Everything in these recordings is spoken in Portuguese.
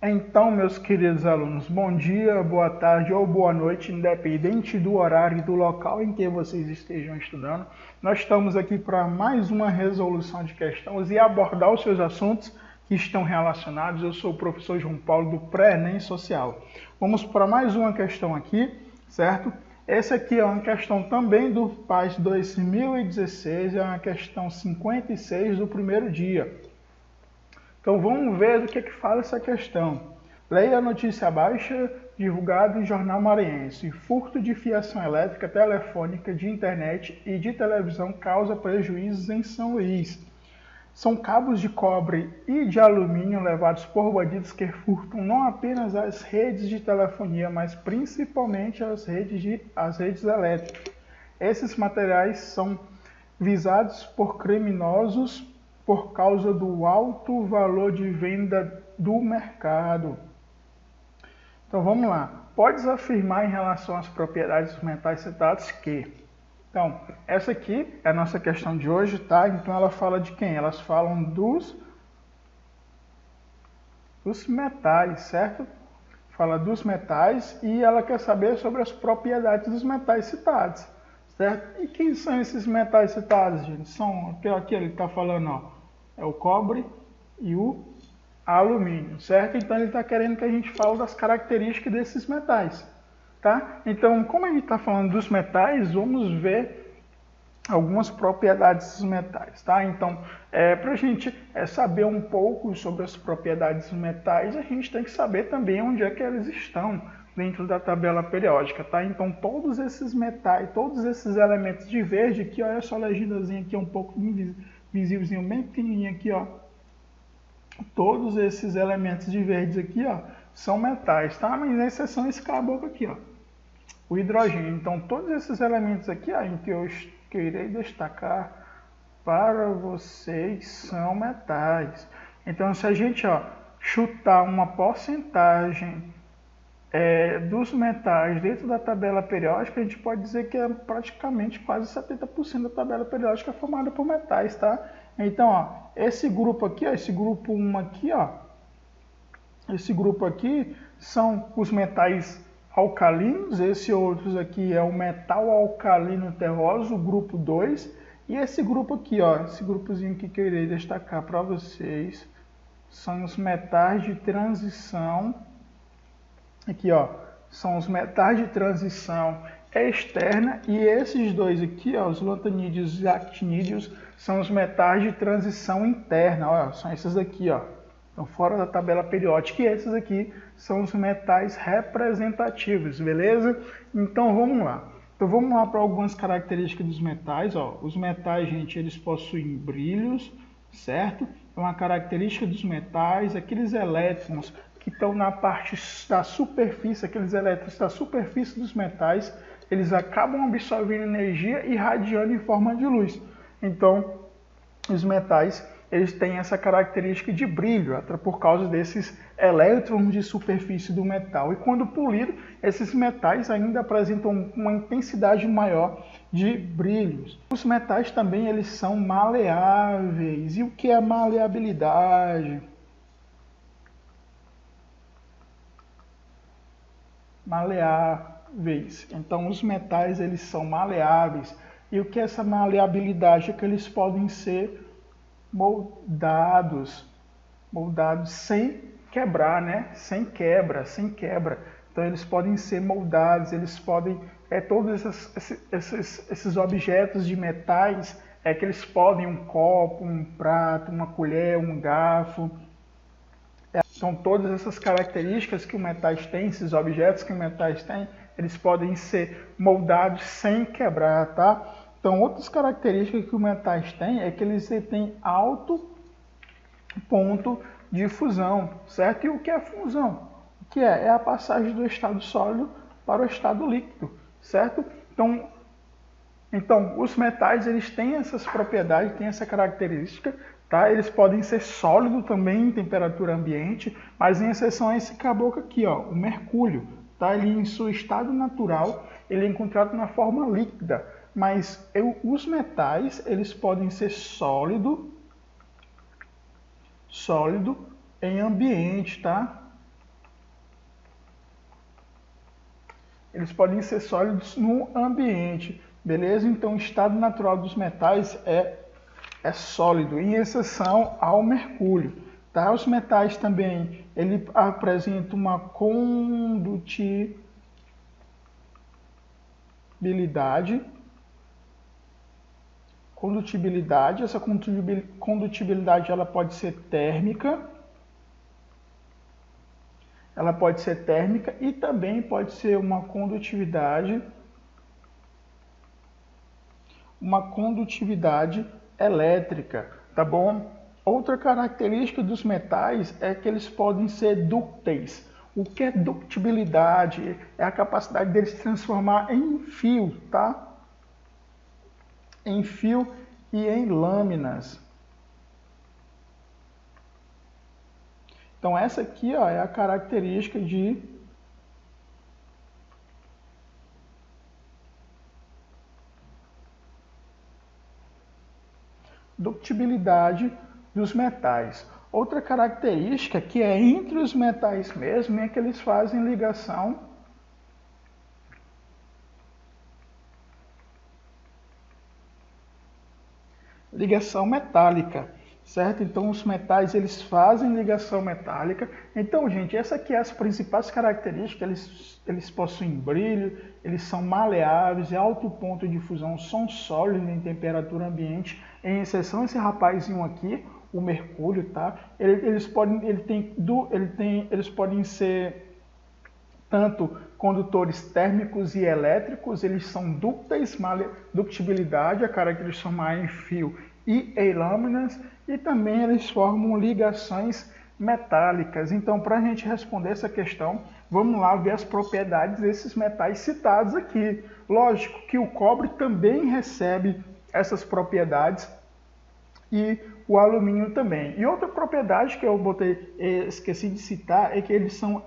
Então, meus queridos alunos, bom dia, boa tarde ou boa noite, independente do horário e do local em que vocês estejam estudando. Nós estamos aqui para mais uma resolução de questões e abordar os seus assuntos que estão relacionados. Eu sou o professor João Paulo do Pré-ENEM Social. Vamos para mais uma questão aqui, certo? Essa aqui é uma questão também do PAS 2016, é uma questão 56 do primeiro dia. Então vamos ver do que fala essa questão. Leia a notícia abaixo, divulgada em Jornal Maranhense. Furto de fiação elétrica, telefônica, de internet e de televisão causa prejuízos em São Luís. São cabos de cobre e de alumínio levados por bandidos que furtam não apenas as redes de telefonia, mas principalmente as redes elétricas. Esses materiais são visados por criminosos por causa do alto valor de venda do mercado. Então vamos lá. Podes afirmar em relação às propriedades dos metais citados que... Então, essa aqui é a nossa questão de hoje, tá? Então ela fala de quem? Elas falam dos metais, certo? Fala dos metais e ela quer saber sobre as propriedades dos metais citados, certo? E quem são esses metais citados, gente? São, aqui ele está falando, ó. É o cobre e o alumínio, certo? Então ele está querendo que a gente fale das características desses metais, tá? Então, como a gente está falando dos metais, vamos ver algumas propriedades dos metais, tá? Então, para a gente saber um pouco sobre as propriedades dos metais, a gente tem que saber também onde é que eles estão dentro da tabela periódica, tá? Então, todos esses metais, todos esses elementos de verde aqui, olha só a legendazinha aqui um pouco visívelzinho bem pequenininho aqui, ó. Todos esses elementos de verdes aqui, ó, são metais, tá? Mas a exceção é esse caboclo aqui, ó, o hidrogênio. Então, todos esses elementos aqui, ó, em que eu irei destacar para vocês são metais. Então, se a gente, ó, chutar uma porcentagem dos metais dentro da tabela periódica, a gente pode dizer que é praticamente quase 70% da tabela periódica formada por metais, tá? Então, ó, esse grupo aqui, ó, esse grupo 1 aqui, ó, esse grupo aqui são os metais alcalinos, esse outros aqui é o metal alcalino terroso, o grupo 2, e esse grupo aqui, ó, esse grupozinho aqui que eu irei destacar para vocês, são os metais de transição. Aqui, ó, são os metais de transição externa e esses dois aqui, ó, os lantanídeos e actinídeos, são os metais de transição interna, ó, são esses aqui, ó, estão fora da tabela periódica e esses aqui são os metais representativos, beleza? Então vamos lá. Então vamos lá para algumas características dos metais, ó. Os metais, gente, eles possuem brilhos, certo? É uma característica dos metais, aqueles elétrons que estão na parte da superfície, aqueles elétrons da superfície dos metais, eles acabam absorvendo energia e irradiando em forma de luz. Então, os metais, eles têm essa característica de brilho, por causa desses elétrons de superfície do metal. E quando polido, esses metais ainda apresentam uma intensidade maior de brilhos. Os metais também, eles são maleáveis. E o que é maleabilidade? Maleáveis. Então, os metais, eles são maleáveis. E o que é essa maleabilidade? É que eles podem ser moldados sem quebrar, né? Sem quebra. Então, eles podem ser moldados, eles podem... todos esses objetos de metais, que eles podem um copo, um prato, uma colher, um garfo... São todas essas características que os metais têm, esses objetos que os metais têm, eles podem ser moldados sem quebrar, tá? Então, outras características que os metais têm é que eles têm alto ponto de fusão, certo? E o que é fusão? O que é? É a passagem do estado sólido para o estado líquido, certo? Então, os metais, eles têm essas propriedades, têm essa característica, tá? Eles podem ser sólidos também em temperatura ambiente, mas em exceção a esse caboclo aqui, ó, o mercúrio, tá? Ele em seu estado natural, ele é encontrado na forma líquida, mas os metais, eles podem ser sólido em ambiente, tá? Eles podem ser sólidos no ambiente, beleza? Então, o estado natural dos metais é sólido, em exceção ao mercúrio. Tá? Os metais também, ele apresentam uma condutibilidade. Essa condutibilidade ela pode ser térmica. Ela pode ser térmica e também pode ser uma condutividade elétrica, tá bom? Outra característica dos metais é que eles podem ser dúcteis. O que é ductibilidade? É a capacidade deles se transformar em fio, tá? Em fio e em lâminas. Então essa aqui, ó, é a característica de ductibilidade dos metais. Outra característica que é entre os metais mesmo é que eles fazem ligação metálica, certo? Então os metais eles fazem ligação metálica. Então, gente, essa aqui é as principais características. Eles possuem brilho, eles são maleáveis, alto ponto de fusão, são sólidos em temperatura ambiente, em exceção esse rapazinho aqui, o mercúrio, tá? Eles podem ser tanto condutores térmicos e elétricos, eles são dúcteis, ductibilidade, a característica formar em fio e em lâminas, e também eles formam ligações metálicas. Então, para a gente responder essa questão, vamos lá ver as propriedades desses metais citados aqui. Lógico que o cobre também recebe essas propriedades e o alumínio também. E outra propriedade que eu esqueci de citar é que eles são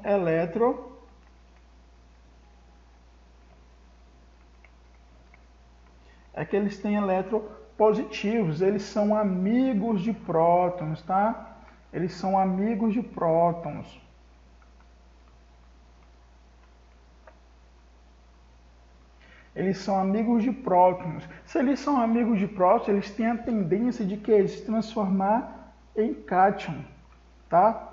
que eles têm eletropositivos, eles são amigos de prótons, tá? Eles são amigos de prótons. Eles são amigos de prótons. Se eles são amigos de prótons, eles têm a tendência de que se transformar em cátion, tá?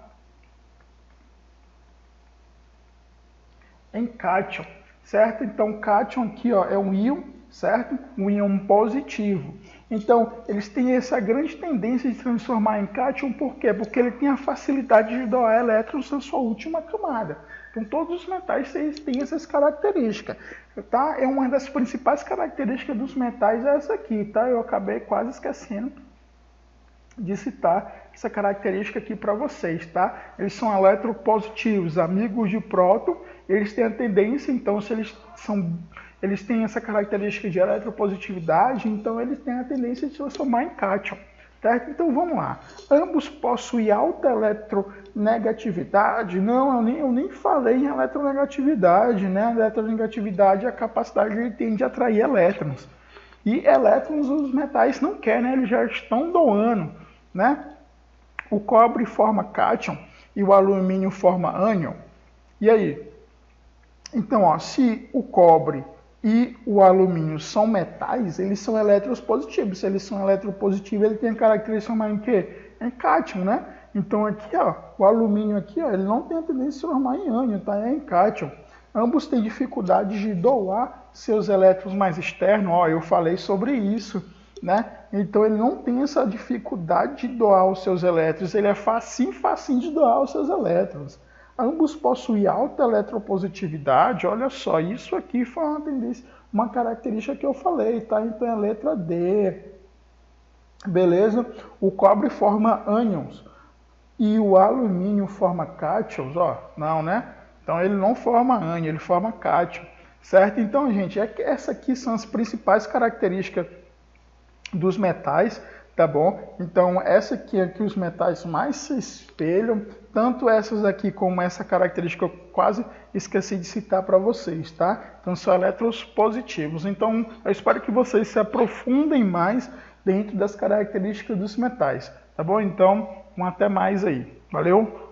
Em cátion, certo? Então, cátion aqui, ó, é um íon, certo? Um íon positivo. Então, eles têm essa grande tendência de transformar em cátion, por quê? Porque ele tem a facilidade de doar elétrons na sua última camada. Então, todos os metais têm essas características, tá? É uma das principais características dos metais é essa aqui, tá? Eu acabei quase esquecendo de citar essa característica aqui para vocês, tá? Eles são eletropositivos, amigos de próton, eles têm a tendência, então, se eles têm essa característica de eletropositividade, então eles têm a tendência de se transformar em cátion, certo? Então vamos lá. Ambos possuem alta eletronegatividade. Não, eu nem falei em eletronegatividade, né? A eletronegatividade é a capacidade que ele tem de atrair elétrons. E elétrons os metais não querem, né? Eles já estão doando, né? O cobre forma cátion e o alumínio forma ânion. E aí? Então, ó, se o cobre e o alumínio são metais, eles são elétrons positivos. Se eles são eletropositivos, ele tem a característica em quê? Em cátion, né? Então aqui, ó, o alumínio aqui, ó, ele não tem a tendência de se formar em ânion, tá? É em cátion. Ambos têm dificuldade de doar seus elétrons mais externos. Ó, eu falei sobre isso, né? Então ele não tem essa dificuldade de doar os seus elétrons. Ele é facinho de doar os seus elétrons. Ambos possuem alta eletropositividade. Olha só, isso aqui foi uma característica que eu falei, tá? Então é a letra D. Beleza? O cobre forma ânions e o alumínio forma cátions, ó. Não, né? Então ele não forma ânion, ele forma cátion, certo? Então, gente, essa aqui são as principais características dos metais, tá bom? Então, essa aqui é que os metais mais se espelham, tanto essas aqui como essa característica que eu quase esqueci de citar para vocês, tá? Então, são elétrons positivos. Então, eu espero que vocês se aprofundem mais dentro das características dos metais, tá bom? Então, até mais aí. Valeu!